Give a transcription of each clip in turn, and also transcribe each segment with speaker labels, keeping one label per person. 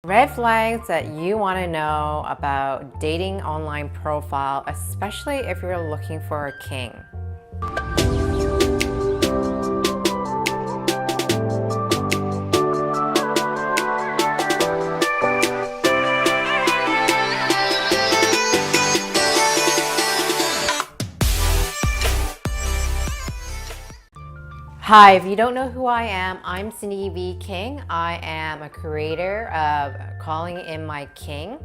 Speaker 1: Red flags that you want to know about dating online profile, especially if you're looking for a king. Hi, if you don't know who I am, I'm Sindy V King. I am a creator of Calling in My King.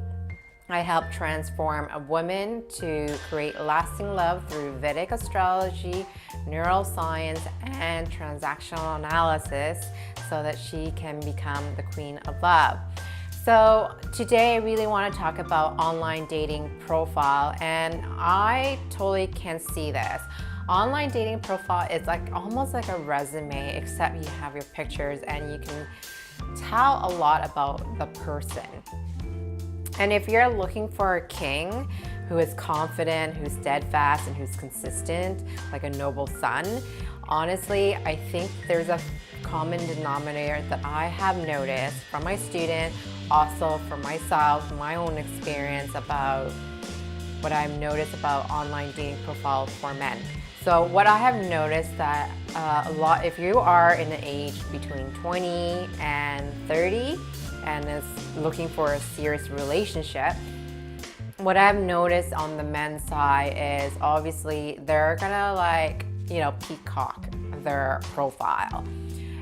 Speaker 1: I help transform a woman to create lasting love through Vedic astrology, neuroscience, and transactional analysis so that she can become the queen of love. So today I really want to talk about online dating profile, and I totally can see this. Online dating profile is like almost like a resume, except you have your pictures and you can tell a lot about the person. And if you're looking for a king who is confident, who's steadfast, and who's consistent, like a noble son, honestly, I think there's a common denominator that I have noticed from my student, also from myself, my own experience about what I've noticed about online dating profiles for men. So what I have noticed that a lot, if you are in the age between 20 and 30 and is looking for a serious relationship, what I've noticed on the men's side is obviously they're gonna peacock their profile.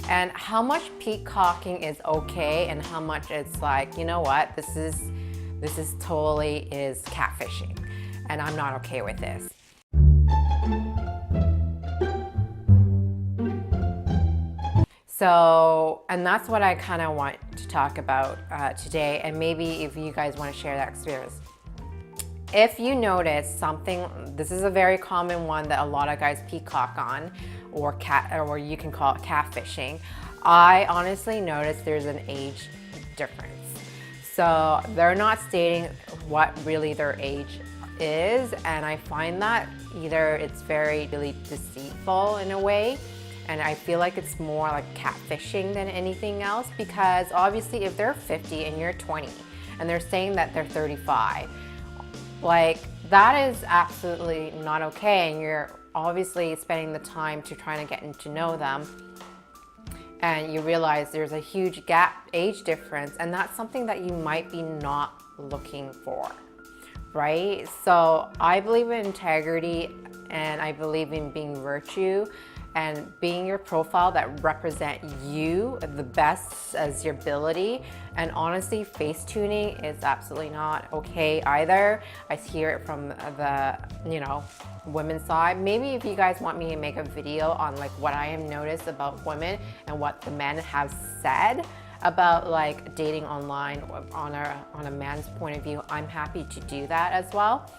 Speaker 1: And how much peacocking is okay and how much it's like, you know what, this is totally is catfishing and I'm not okay with this. So, and that's what I kind of want to talk about today, and maybe if you guys want to share that experience. If you notice something, this is a very common one that a lot of guys peacock on, or you can call it catfishing. I honestly noticed there's an age difference. So they're not stating what really their age is, and I find that either it's really deceitful in a way, and I feel like it's more like catfishing than anything else, because obviously if they're 50 and you're 20 and they're saying that they're 35, like that is absolutely not okay, and you're obviously spending the time to try to get to know them, and you realize there's a huge age difference, and that's something that you might be not looking for, right? So I believe in integrity, and I believe in being virtue and being your profile that represent you the best as your ability. And honestly, face tuning is absolutely not okay either. I hear it from the women's side. Maybe if you guys want me to make a video on like what I have noticed about women and what the men have said about like dating online on a man's point of view, I'm happy to do that as well.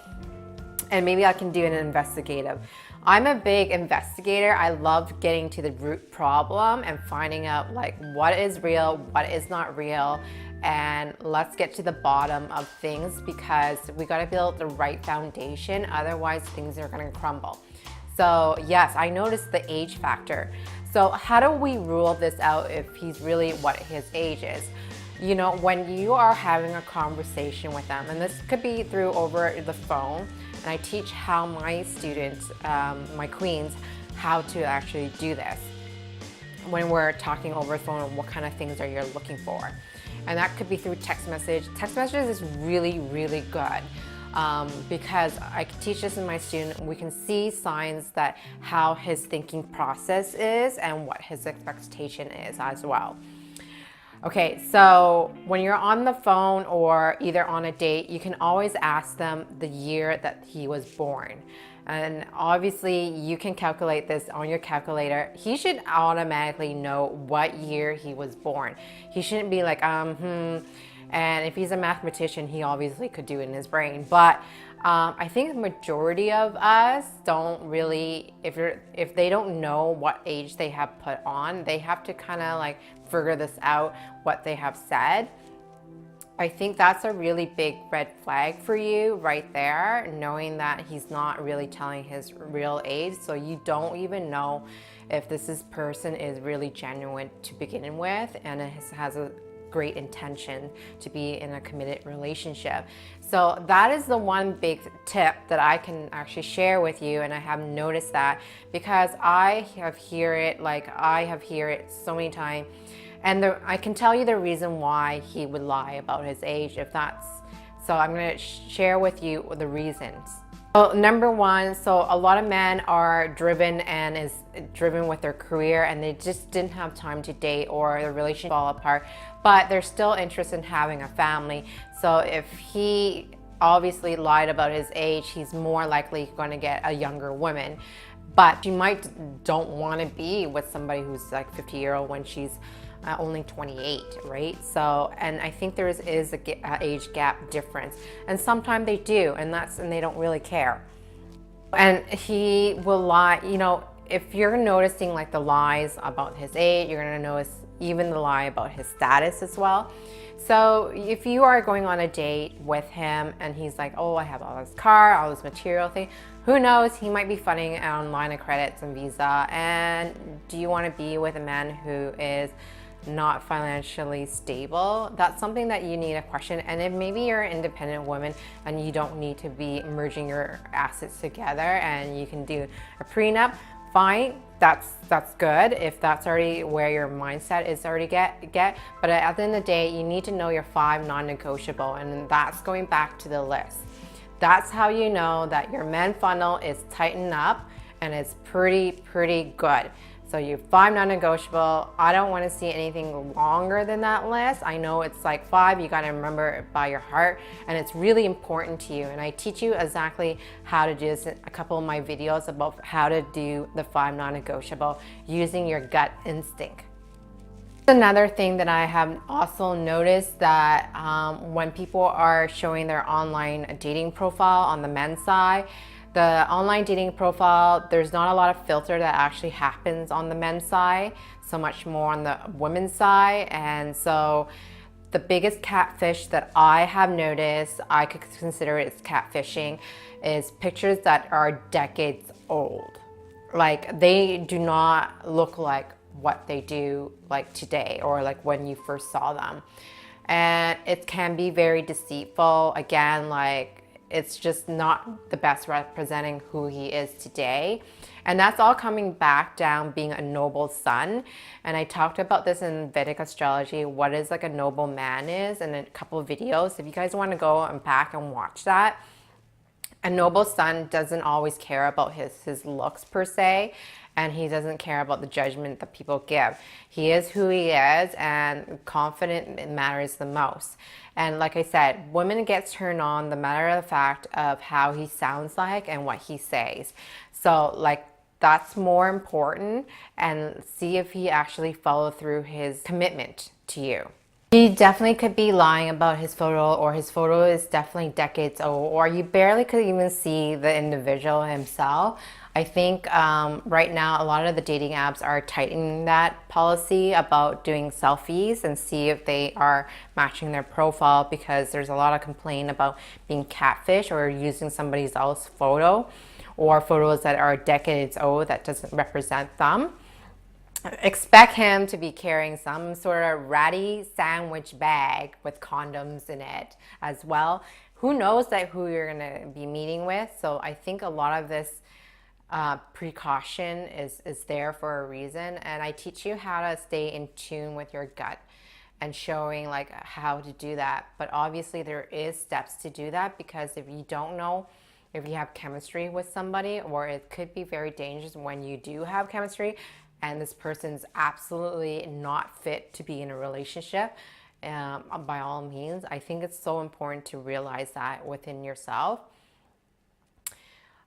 Speaker 1: And maybe I can do an investigative. I'm a big investigator. I love getting to the root problem and finding out like what is real, what is not real, and let's get to the bottom of things, because we got to build the right foundation, otherwise things are going to crumble. So yes, I noticed the age factor. So how do we rule this out if he's really what his age is? You know, when you are having a conversation with them, and this could be through over the phone, and I teach how my students, my queens, how to actually do this. When we're talking over the phone, what kind of things are you looking for? And that could be through text message. Text messages is really, really good. Because I teach this in my student, we can see signs that how his thinking process is and what his expectation is as well. Okay, so when you're on the phone or either on a date, you can always ask them the year that he was born. And obviously you can calculate this on your calculator. He should automatically know what year he was born. He shouldn't be like, and if he's a mathematician, he obviously could do it in his brain. But I think the majority of us don't really, if they don't know what age they have put on, they have to kind of like figure this out, what they have said. I think that's a really big red flag for you right there, knowing that he's not really telling his real age. So you don't even know if this person is really genuine to begin with, and it has a great intention to be in a committed relationship. So that is the one big tip that I can actually share with you, and I have noticed that because I have heard it so many times, and I can tell you the reason why he would lie about his age if that's, so I'm going to share with you the reasons. So number one, so a lot of men are driven and is driven with their career, and they just didn't have time to date, or the relationship fall apart, but they're still interested in having a family. So if he obviously lied about his age, he's more likely going to get a younger woman. But she might don't want to be with somebody who's like 50-year-old when she's only 28, right? So, and I think there is a age gap difference, and sometimes they do, and they don't really care. And he will lie, you know, if you're noticing like the lies about his age, you're gonna notice even the lie about his status as well. So if you are going on a date with him and he's like, oh, I have all this car, all this material thing, who knows, he might be funding on line of credits and visa. And do you want to be with a man who is not financially stable? That's something that you need to question. And if maybe you're an independent woman and you don't need to be merging your assets together and you can do a prenup, fine, that's good if that's already where your mindset is already get. But at the end of the day, you need to know your 5 non-negotiable, and that's going back to the list. That's how you know that your men funnel is tightened up and it's pretty good. So you 5 non-negotiable. I don't want to see anything longer than that list. I know it's like 5, you got to remember it by your heart, and it's really important to you. And I teach you exactly how to do this in a couple of my videos about how to do the 5 non-negotiable using your gut instinct. Another thing that I have also noticed that when people are showing their online dating profile on the men's side, the online dating profile, there's not a lot of filter that actually happens on the men's side, so much more on the women's side. And so the biggest catfish that I have noticed, I could consider it as catfishing, is pictures that are decades old. Like, they do not look like what they do like today or like when you first saw them. And it can be very deceitful. Again, like, it's just not the best representing who he is today. And that's all coming back down being a noble son. And I talked about this in Vedic astrology, what is like a noble man is, in a couple of videos. If you guys want to go and back and watch that. A noble son doesn't always care about his looks per se, and he doesn't care about the judgment that people give. He is who he is, and confident matters the most. And like I said, women get turned on the matter of the fact of how he sounds like and what he says. So like, that's more important, and see if he actually followed through his commitment to you. He definitely could be lying about his photo, or his photo is definitely decades old, or you barely could even see the individual himself. I think right now a lot of the dating apps are tightening that policy about doing selfies and see if they are matching their profile, because there's a lot of complaint about being catfish or using somebody else's photo, or photos that are decades old that doesn't represent them. Expect him to be carrying some sort of ratty sandwich bag with condoms in it as well. Who knows that who you're going to be meeting with? So I think a lot of this precaution is there for a reason. And I teach you how to stay in tune with your gut and showing like how to do that. But obviously there is steps to do that, because if you don't know if you have chemistry with somebody, or it could be very dangerous when you do have chemistry and this person's absolutely not fit to be in a relationship, by all means, I think it's so important to realize that within yourself.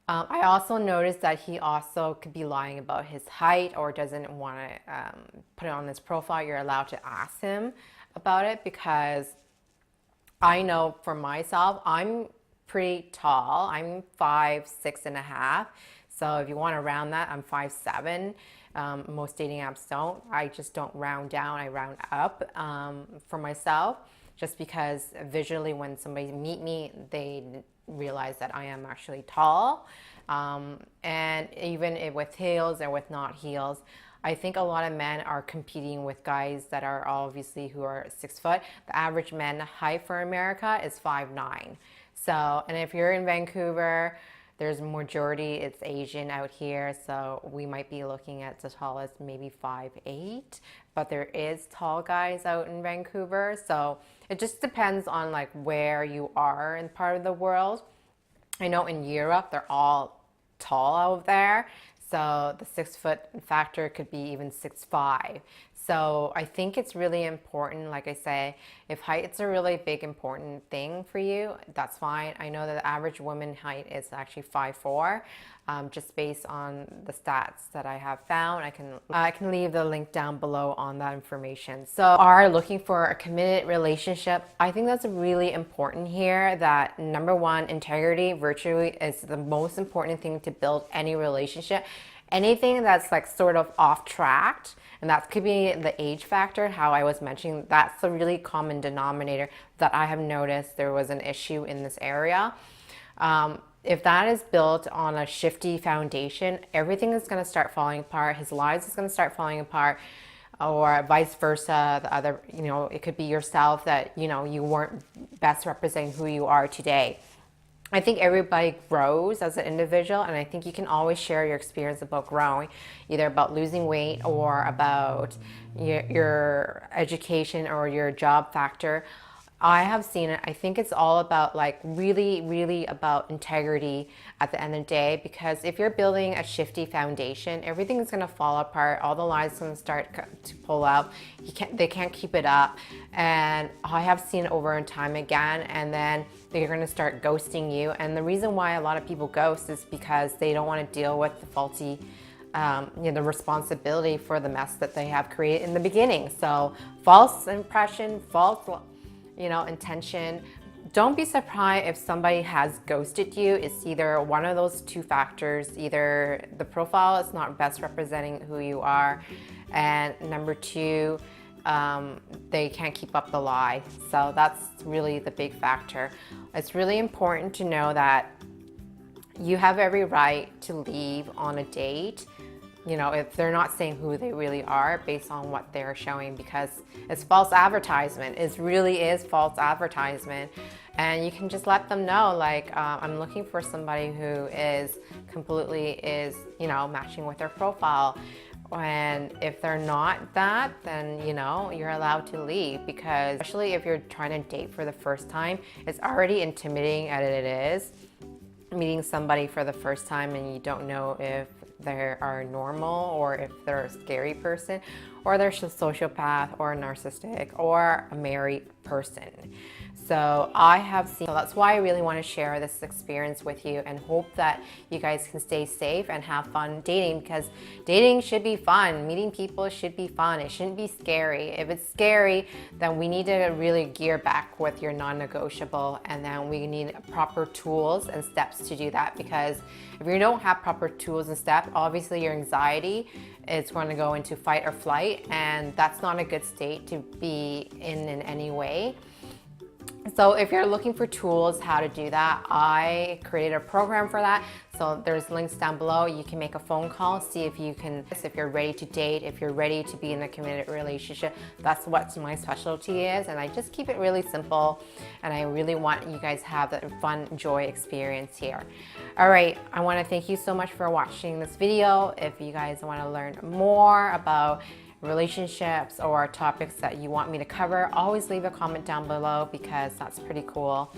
Speaker 1: I also noticed that he also could be lying about his height, or doesn't want to put it on his profile. You're allowed to ask him about it, because I know for myself, I'm pretty tall. I'm 5'6.5". So if you want to round that, I'm 5'7". Most dating apps don't. I just don't round down, I round up for myself, just because visually when somebody meet me, they realize that I am actually tall. And even with heels or with not heels, I think a lot of men are competing with guys that are obviously who are 6 foot. The average men height for America is 5'9". So, and if you're in Vancouver, there's majority, it's Asian out here. So we might be looking at the tallest, maybe 5'8", but there is tall guys out in Vancouver. So it just depends on like where you are in part of the world. I know in Europe, they're all tall out there. So the 6 foot factor could be even 6'5". So I think it's really important, like I say, if height's a really big important thing for you, that's fine. I know that the average woman height is actually 5'4", just based on the stats that I have found. I can leave the link down below on that information. So are looking for a committed relationship. I think that's really important here, that number one, integrity, virtue is the most important thing to build any relationship. Anything that's like sort of off track, and that could be the age factor, how I was mentioning, that's a really common denominator that I have noticed there was an issue in this area. If that is built on a shifty foundation, everything is going to start falling apart. His lives is going to start falling apart, or vice versa. The other, it could be yourself that, you weren't best representing who you are today. I think everybody grows as an individual, and I think you can always share your experience about growing, either about losing weight or about your education or your job factor. I have seen it. I think it's all about like really about integrity at the end of the day, because if you're building a shifty foundation, everything is going to fall apart. All the lines going to start to pull out. They can't keep it up. And I have seen it over and time again, and then they're going to start ghosting you. And the reason why a lot of people ghost is because they don't want to deal with the faulty the responsibility for the mess that they have created in the beginning. So false impression, false intention. Don't be surprised if somebody has ghosted you. It's either one of those two factors. Either the profile is not best representing who you are, and number two, they can't keep up the lie. So that's really the big factor. It's really important to know that you have every right to leave on a date, if they're not saying who they really are based on what they're showing, because it's false advertisement. It really is false advertisement. And you can just let them know, like, I'm looking for somebody who is completely matching with their profile. And if they're not that, then, you're allowed to leave, because especially if you're trying to date for the first time, it's already intimidating as it is. Meeting somebody for the first time and you don't know if they are normal or if they're a scary person or they're a sociopath or a narcissistic or a married person. So so that's why I really want to share this experience with you, and hope that you guys can stay safe and have fun dating, because dating should be fun. Meeting people should be fun. It shouldn't be scary. If it's scary, then we need to really gear back with your non-negotiable, and then we need proper tools and steps to do that, because if you don't have proper tools and steps, obviously your anxiety is going to go into fight or flight, and that's not a good state to be in any way. So if you're looking for tools how to do that, I created a program for that. So there's links down below. You can make a phone call, see if you're ready to date, if you're ready to be in a committed relationship. That's what my specialty is, and I just keep it really simple, and I really want you guys to have that fun, joy experience here. All right, I want to thank you so much for watching this video. If you guys want to learn more about relationships or topics that you want me to cover, always leave a comment down below, because that's pretty cool.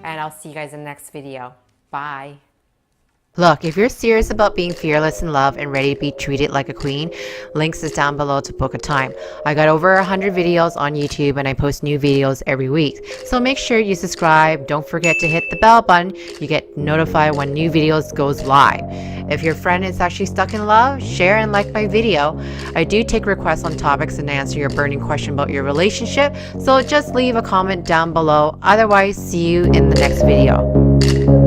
Speaker 1: And I'll see you guys in the next video. Bye. Look, if you're serious about being fearless in love and ready to be treated like a queen, links is down below to book a time. I got over 100 videos on YouTube, and I post new videos every week. So make sure you subscribe. Don't forget to hit the bell button. You get notified when new videos goes live. If your friend is actually stuck in love, share and like my video. I do take requests on topics and answer your burning question about your relationship. So just leave a comment down below. Otherwise, see you in the next video.